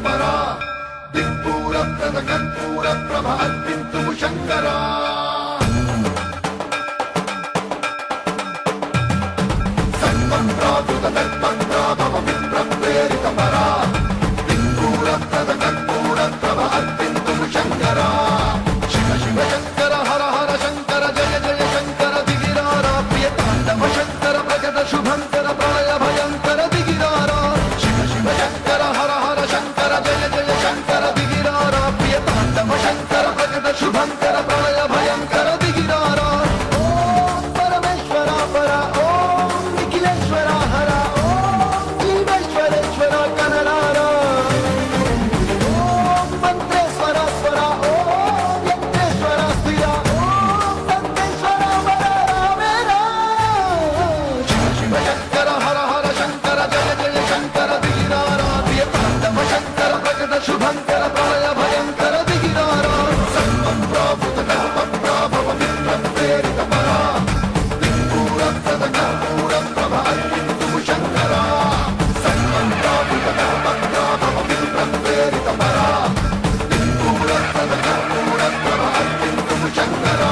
పరా దిక్పూర ప్రద కర్పూర ప్రభ అర్పింతుము శంకరా సర్వం ప్రాకృత దర్పం ప్రాభవ విప్ర ప్రేరిత పరా దిక్పూర ప్రద కర్పూర ప్రభ అర్పింతుము శంకరా శివ శివ శంకర హర హర శంకర జయ జయ శంకర దిగిరారా ప్రియ తాండవ శంకర ప్రకట శుభంకర ప్రళయ భయంకర దిగిరారా శివ శివ శంకర హర హర శంకర జయ జయ శంకర దిగిరారా ప్రియ తాండవ శంకర ప్రకట శుభంకర ప్రళయ భయంకర దిగిరారా ఓం పరమేశ్వర పర ఓం నిఖిలేశ్వర హర ఓం జీవేశ్వరేశ్వర కనరారా ఓం మంత్రేశ్వర స్వర ఓం యంత్రేశ్వర స్థిర ఓం తంత్రేశ్వర వర రామేరా శివ శివ శంకర హర హర శంకర జయ జయ శంకర దిగిరారా ప్రియ తాండవ శంకర ప్రకట శుభంకర ప్రళయ భయంకర దిగిరారా సర్వం ప్రాభుత కల్పం ప్రాభవ విప్ర ప్రేరిత పరా దిక్పూర ప్రద కర్పూర ప్రభ అర్పింతుము శంకరా సర్వం ప్రాభుత కల్పం ప్రాభవ విప్ర ప్రేరిత పరా దిక్పూర ప్రద కర్పూర ప్రభ అర్పింతుము శంకరా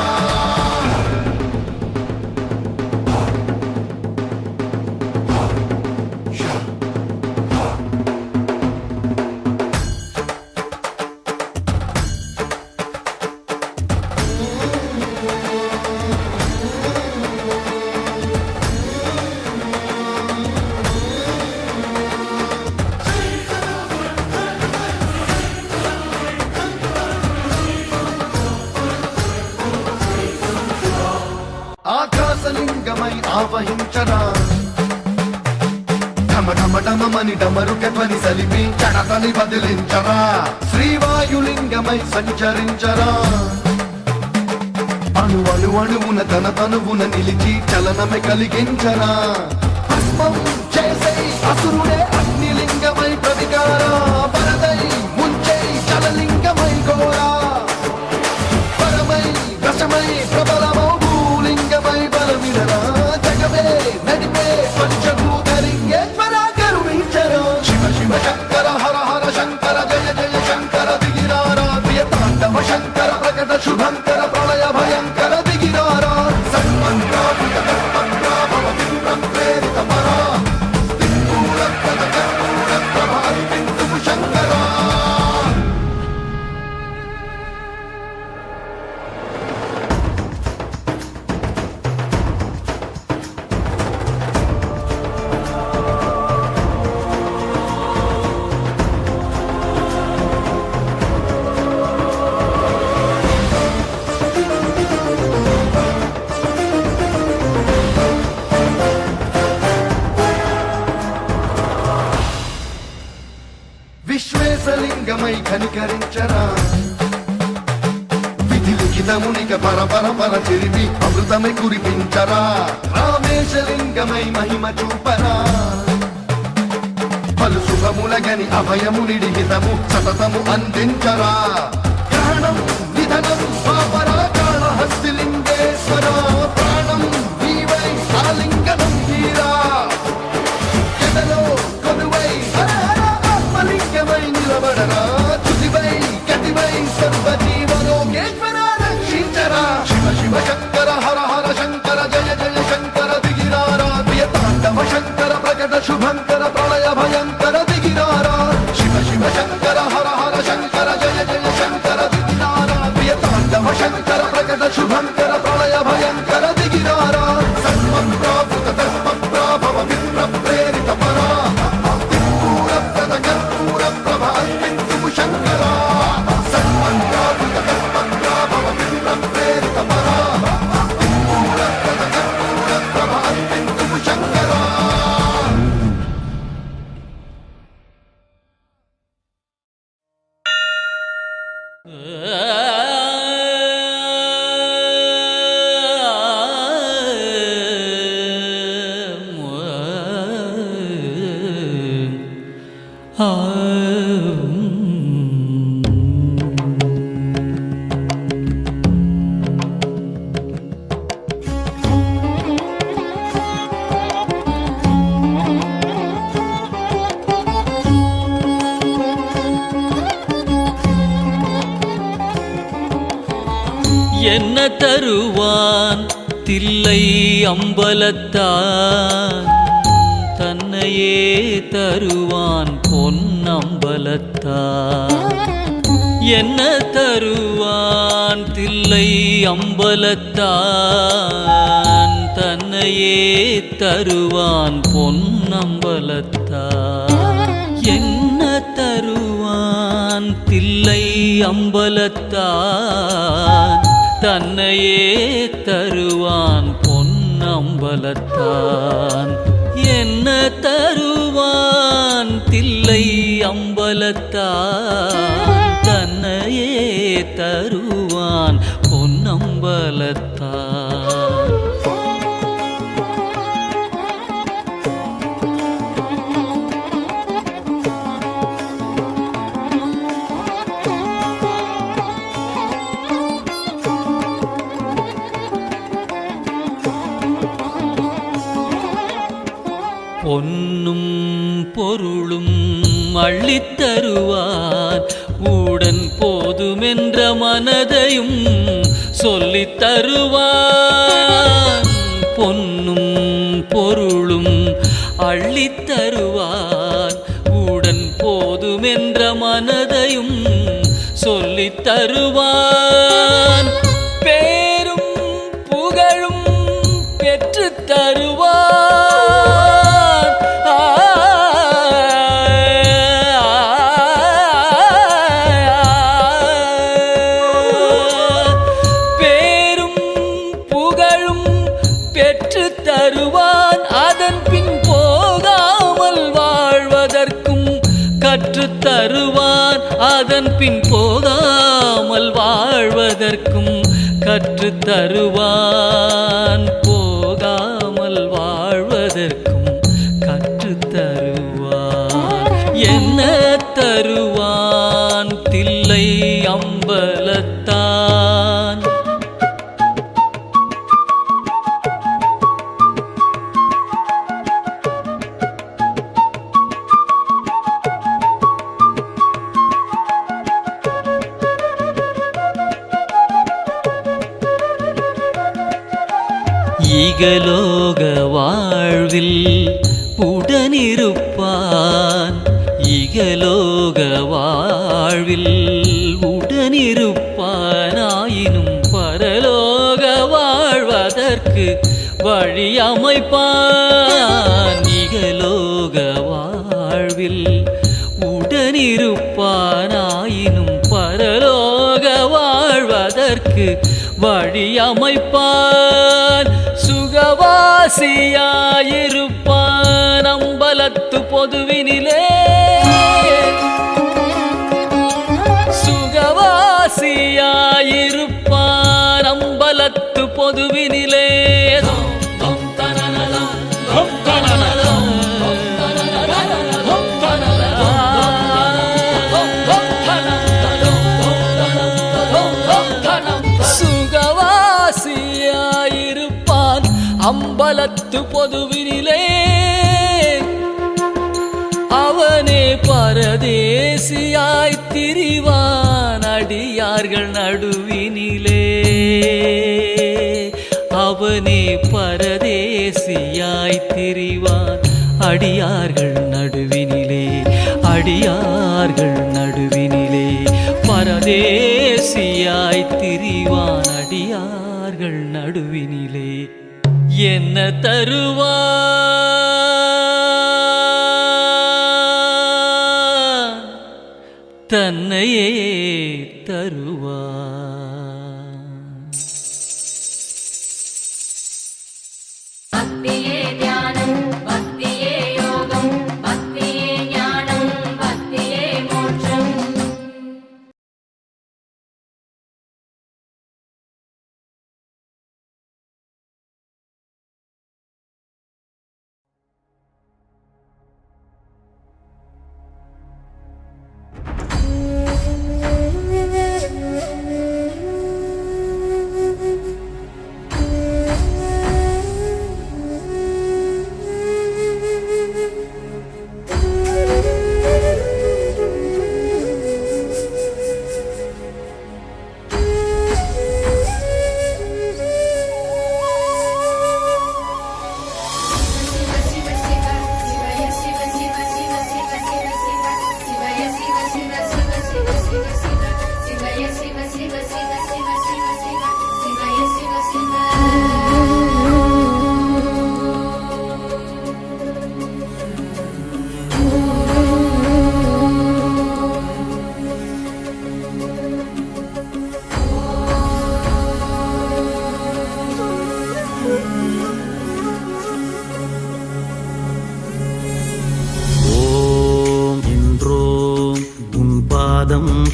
ఆకాశలింగమై ఆవహించరా ఢమ ఢమ ఢమమని డమరుక ధ్వని సలిపి చడతని బదిలించరా శ్రీవాయులింగమై సంచరించరా అణు అణు అణువున తన తనువున నిలిచి చలనమే కలిగించరా భస్మం చేసై అసురుడే అగ్నిలింగమై ప్రతికారా వరదై ముంచై చలలింగమై ఘోరా పరమై రసమై ప్రబలమౌ భూలింగమై బలమిడరా జగమే నడిపే పంచభూతలింగేశ్వర కరుణించరా శివ శివ శంకర హర హర శంకర జయ జయ శంకర దిగిరారా ప్రియ తాండవ శంకర ప్రకట శుభంకర ప్రళయ భయంకర దిగిరారా సర్వం ప్రాభుత కల్పం ప్రాభవ విప్ర ప్రేరిత పరా దిక్పూర ప్రద కర్పూర ప్రభ అర్పింతుము శంకరా విశ్వేశలింగమై కనికరించరా విధి లిఖితమునిక పరపర చెరిపి అమృతమై కురిపించరా రామేశలింగమై మహిమ చూపరా పలు శుభములగని అభయము నిడిహితము సతతము అందించరా గ్రహణం నిధనం పాపరా కాళహస్తిలింగేశ్వర ప్రాణం నీవై ఆలింగనం తీరా ఎదలో కొలువై హర హర ఆత్మలింగమై నిలబడరా తుదివై గతివై సర్వజీవలోకేశ్వర రక్షించరా శివ శివ శంకర హర హర శంకర జయ జయ శంకర దిగిరారా ప్రియ తాండవ శంకర ప్రకట శుభంకర ప్రళయ భయంకర దిగిరారా శివ శివ శంకర హర హర శంకర జయ జయ శంకర దిగిరారా ప్రియ తాండవ శంకర ప్రకట శుభంకర ప్రళయ భయంకర దిగిరారా సర్వం ప్రాభుత దర్పం ప్రాభవ విప్ర ప్రేరిత పరా దిక్పూర ప్రద కర్పూర ప్రభ అర్పింతుము శంకరా సర్వం ప్రాభుత దర్పం ప్రాభవ విప్ర ప్రేరిత పరా దిక్పూర ప్రద కర్పూర ప్రభ అర్పింతుము శంకరా என்ன தருவான் தில்லை அம்பலத்தான் தன்னையே தருவான் பொன்னம்பலத்தான் என்ன தருவான் தில்லை அம்பலத்தான் தன்னையே தருவான் பொன்னம்பலத்தான் என்ன தருவான் தில்லை அம்பலத்தான் தன்னையே தருவான் பொன்னம்பலத்தான் என்ன தருவான் தில்லை அம்பலத்தான் தன்னையே தருவான் பொன்னம்பலத்தான் பொன்னும் பொருளும் அள்ளித்தருவான் உடன் போதுமென்ற மனதையும் சொல்லித் தருவான் பொன்னும் பொருளும் அள்ளித்தருவான் உடன் போதுமென்ற மனதையும் சொல்லித் தருவான் பேரும் புகழும் பெற்றுத் தருவான் தருவான் அதன் பின் போகாமல் வாழ்வதற்கும் கற்றுத் தருவான் அதன் பின் போகாமல் வாழ்வதற்கும் கற்றுத் தருவான் போகாமல் வாழ்வதற்கும் கற்றுத் தருவான் என்ன தருவான் தில்லை அம்பலத்தான் இகலோக வாழ்வில் உடனிருப்பான் இகலோக வாழ்வில் உடனிருப்பான் ஆயினும் பரலோக வாழ்வதற்கு வழி அமைப்பான் இகலோக வாழ்வில் உடனிருப்பான் ஆயினும் பரலோக வாழ்வதற்கு வழி அமைப்பான் சுகவாசியாயிருப்பான் அம்பலத்து பொதுவினிலே சுகவாசியாயிருப்பான் அம்பலத்து பொதுவினிலே அம்பலத்து பொதுவினிலே அவனே பரதேசியாய் திரிவான் அடியார்கள் நடுவினிலே அவனே பரதேசியாய் திரிவான் அடியார்கள் நடுவினிலே அடியார்கள் நடுவினிலே பரதேசியாய் திரிவான் அடியார்கள் நடுவினிலே என்ன தருவான் தன்னையே தருவான் பக்தியே தியானம் பக்தியே யோகம் பக்தியே ஞானம் பக்தியே மோட்சம்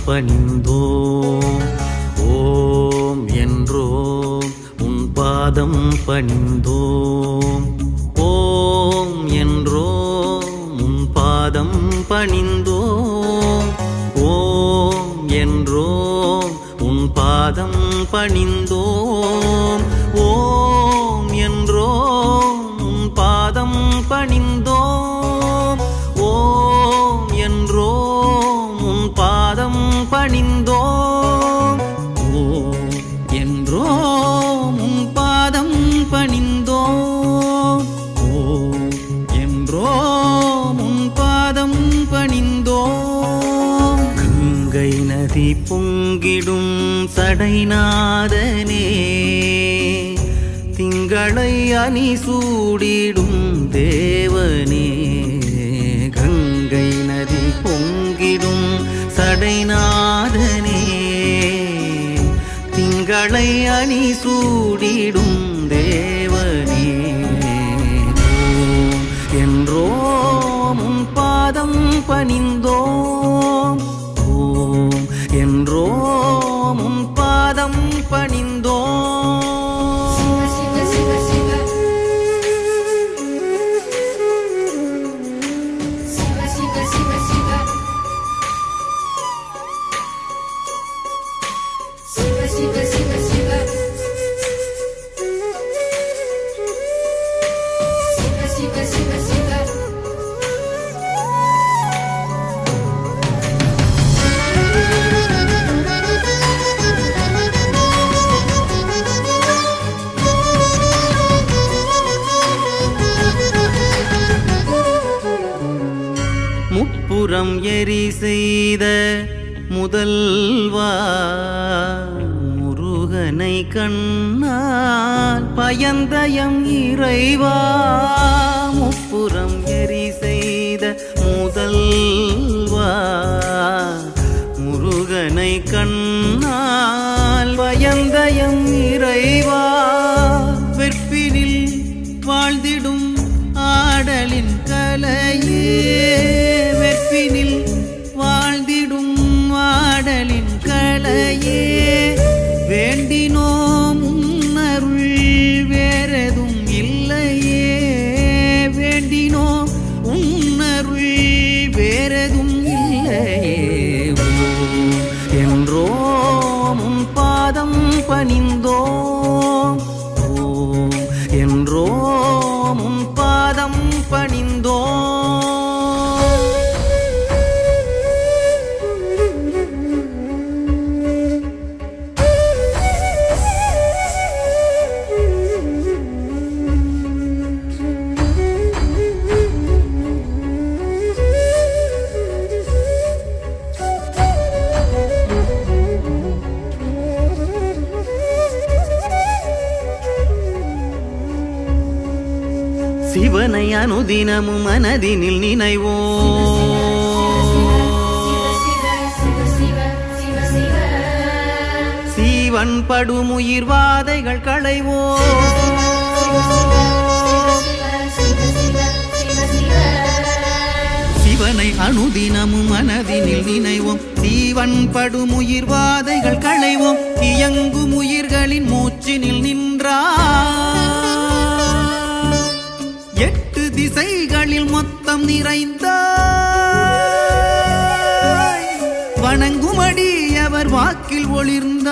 பணிந்தோம். ஓம் என்றோம் உன் பாதம் பணிந்தோம். ஓம் என்றோம் உன் பாதம் பணிந்தோம். ஓம் என்றோம் உன் பாதம் பணிந்தோம். ஓம் என்றோம் உன் பாதம் பணிந்தோம். ஓம் என்றோம் உன் பாதம் பணிந்தோம். ஓம் என்றோம் உன் பாதம் பணிந்தோம். ஓம் என்றோம் உன் பாதம் பணிந்தோம். கங்கை நதி பொங்கிடும் சடைநாதனே, திங்களை அணி சூடிடும் தேவனே. கங்கை நதி பொங்கிடும் சடைநாதனே, திங்களை அணி சூடிடும் தேவனே. ஓம் என்றோம் உன் பாதம் பணிந்தோம். ஓம் என்றோம் உன் பாதம் பணிந்தோம். சிவ சிவ சிவ சிவ சிவ சிவ சிவ சிவ சிவ சிவ சிவ சிவ சிவ சிவ சிவ முப்புறம் எரி செய்த முதல்வா, முருகனை கண்ணால் பயந்தயம் இறைவா. முப்புறம் எரி செய்த முதல்வா, முருகனை கண்ணால் பயந்தயம் இறைவா. வெற்பினில் வாழ்ந்திடும் ஆடலின் கலையே, வெற்பினில் வாழ்ந்திடும் ஆடலின் கலையே. வேண்டினோம் உன்னருள் வேறெதும் இல்லையே. வேண்டினோம் உன்னருள் வேறெதும் இல்லையே. ஓம் என்றோம் உன் பாதம் பணிந்தோம். ஓம் என்றோம் உன் பாதம் பணிந்தோம். சிவனை அனுதினமும் மனதினில் நினைவோம். சீவன் படுமுயிர் வாதைகள் களைவோம். சிவனை அனுதினமும் மனதினில் நினைவோம். சீவன் படுமுயிர் வாதைகள் களைவோம். இயங்கும் உயிர்களின் மூச்சினில் நின்றார். 8 திசைகளில் மொத்தம் நிறைந்தாய். வணங்குமடி அவர் வாக்கில் ஒளிர்ந்தாய்.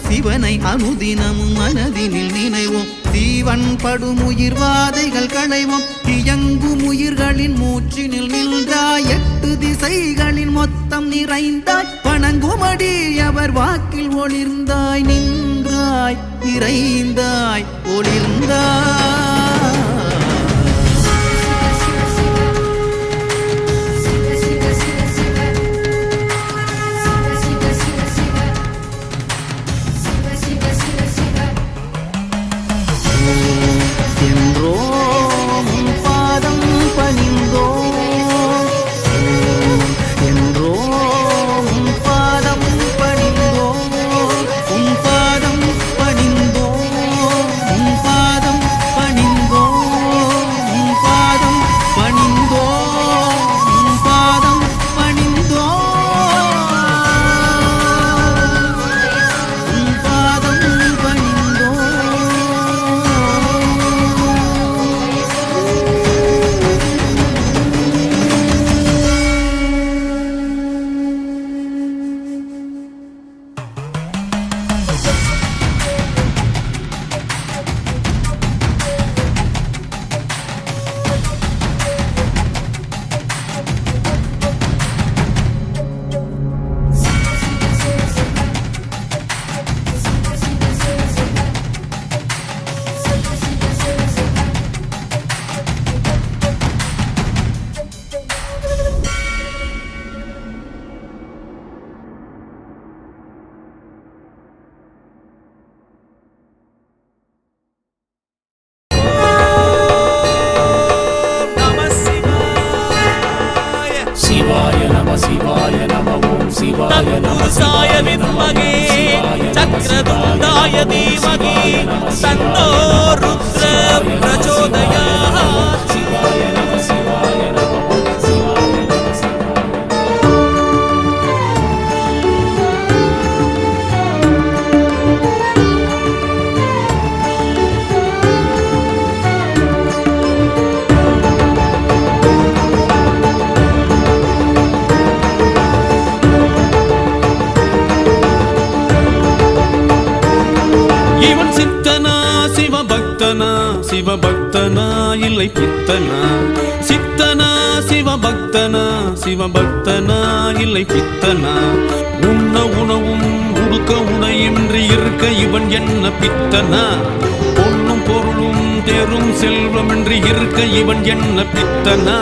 சிவனை அனுதினமும் மனதினில் நினைவோம். சீவன் படுமுயிர் வாதைகள் களைவோம். இயங்கும் உயிர்களின் மூச்சினில் நின்றாய். 8 திசைகளின் மொத்தம் நிறைந்தாய். வணங்குமடி அவர் வாக்கில் ஒளிர்ந்தாய். நின்றாய், நிறைந்தாய், ஒளிர்ந்தாய். என்றோம் உன் பாதம் பணிந்தோம். என்றோம் உன் பாதம் பணிந்தோம். உன் பாதம் பணிந்தோம். உன் பாதம் பணிந்தோம். உன் பாதம் பணிந்தோம். உன் பாதம் कंसाय विद्महे चक्रतुण्डाय धीमहि तन्नो रुद्र प्रचोदयात् இவன் சித்தனா சிவபக்தனா சிவபக்தனா இல்லை பித்தனா சித்தனா சிவபக்தனா சிவபக்தனா இல்லை பித்தனா உண்ண உணவும் உடுக்க உணையின்றி இருக்க இவன் என்ன பித்தனா பொன்னும் பொருளும் தேரும் செல்வமின்றி இருக்க இவன் என்ன பித்தனா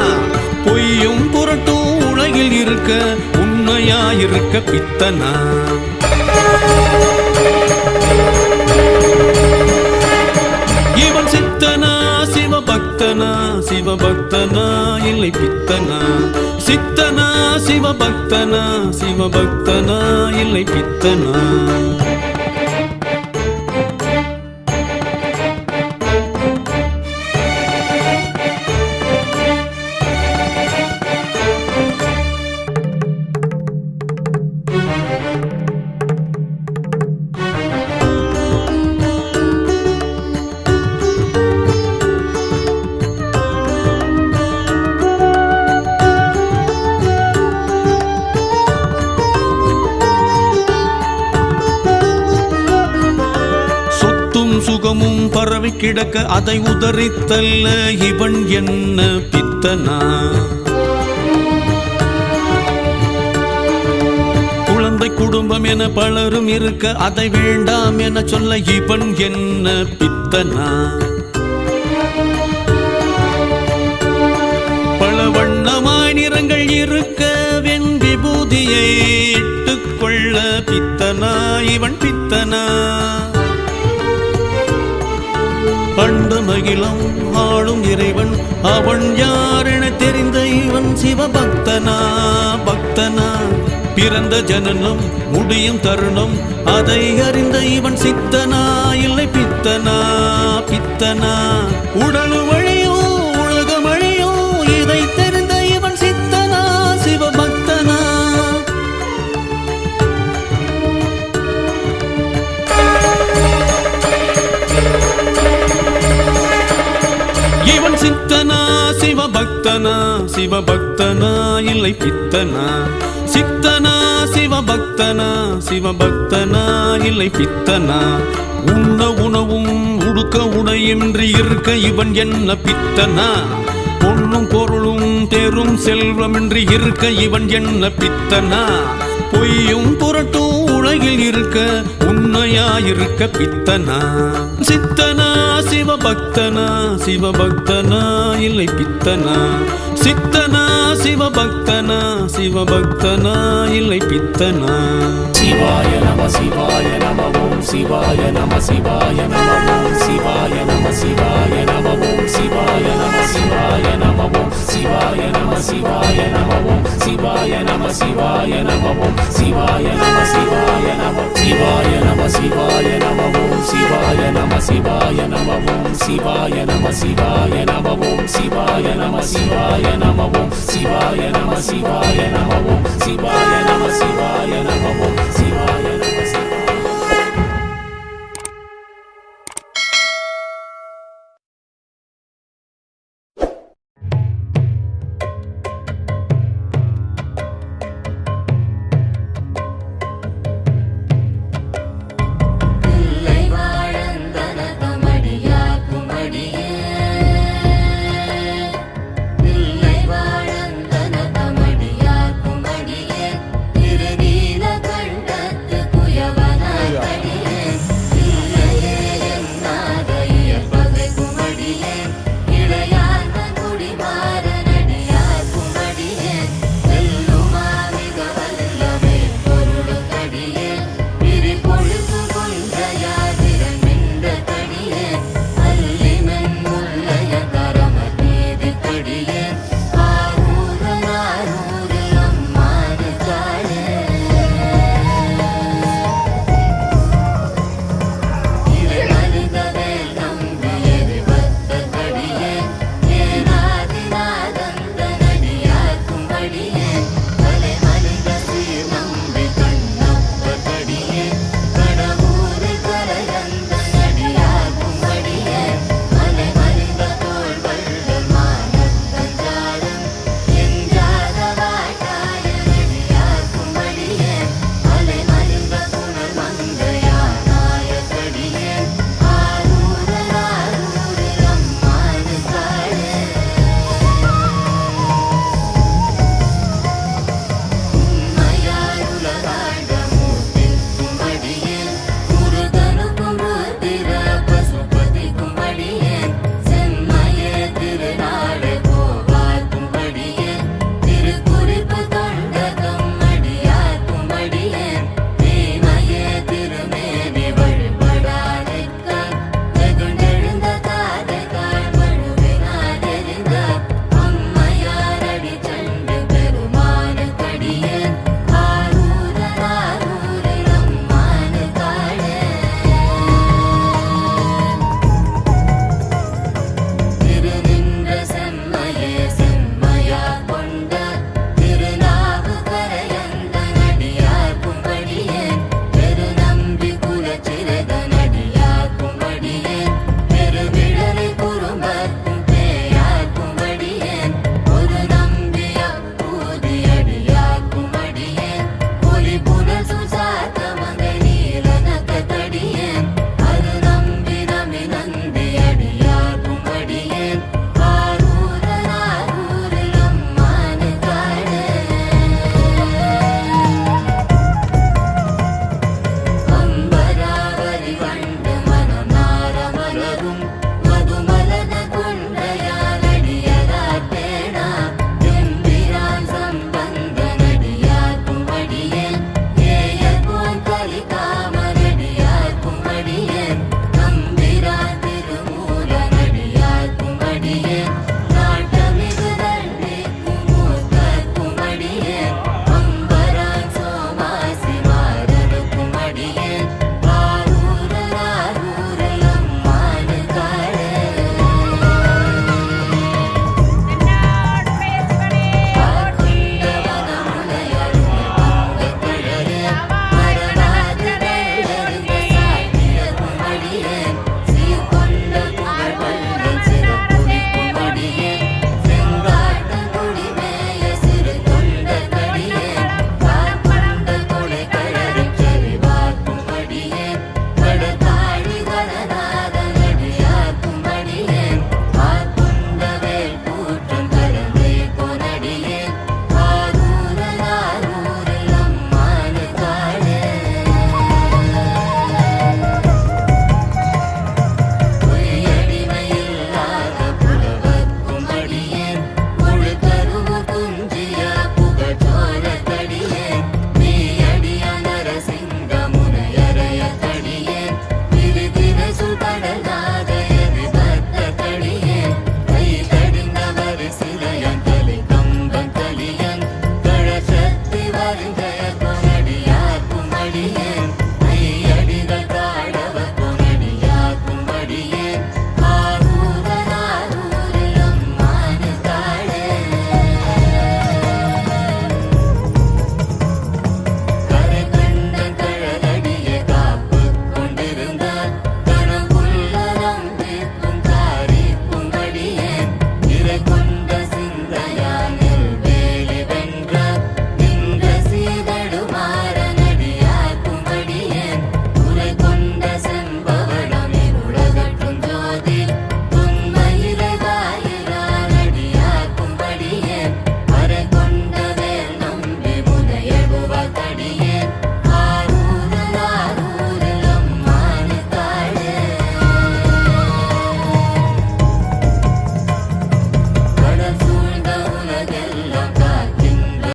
பொய்யும் புரட்டும் உலகில் இருக்க உண்மையாயிருக்க பித்தனா இவன் சித்தனா சிவபக்தனா சிவபக்தனா இல்லை பித்தனா சித்தனா சிவபக்தனா சிவபக்தனா இல்லை பித்தனா சுகமும் பரவி கிடக்க அதை உதறித்தல்ல இவன் என்ன பித்தனா குழந்தை குடும்பம் என பலரும் இருக்க அதை வேண்டாம் என சொல்ல இவன் என்ன பித்தனா பல வண்ணமாய் நிறங்கள் இருக்க வெண் விபூதியை இட்டுக்கொள்ள பித்தனா இவன் பித்தனா பண்டு மகிழம் ஆளும் இறைவன் அவன் யாரென தெரிந்த இவன் சிவபக்தனா பக்தனா பிறந்த ஜனனம் முடியும் தருணம் அதை அறிந்த இவன் சித்தனா இல்லை பித்தனா பித்தனா உடலு வழியோ உலகம் அழியோ இதை தெரிந்த இவன் சித்தனா சிவபக்தனா இவன் சித்தனா சிவபக்தனா சிவபக்தனா இல்லை பித்தனா சித்தனா சிவபக்தனா சிவபக்தனா இல்லை பித்தனா உண்ண உணவும் உடுக்க உடையின்றி இருக்க இவன் என்ன பித்தனா பொன்னும் பொருளும் தேரும் செல்வமின்றி இருக்க இவன் என்ன பித்தனா பொய்யும் புரட்டும் உலகில் இருக்க உண்மையாயிருக்க பித்தனா சித்தனா சிவபக்தனா சிவபக்தனா இல்லை பித்தனா சித்தனா சிவபக்தனா சிவபக்தனா இல்லை பித்தனா சிவாய நம ஓம் சிவாய நம ஓம் சிவாய நம ஓம் சிவாய நம ஓம் சிவாய நம ஓம் சிவாய நம ஓம் சிவாய நம ஓம் சிவாய நம ஓம் சிவாய நம ஓம் சிவாய நம ஓம் சிவாய நம ஓம் சிவாய நம ஓம் சிவாய நம திருநீலகண்ட அடியே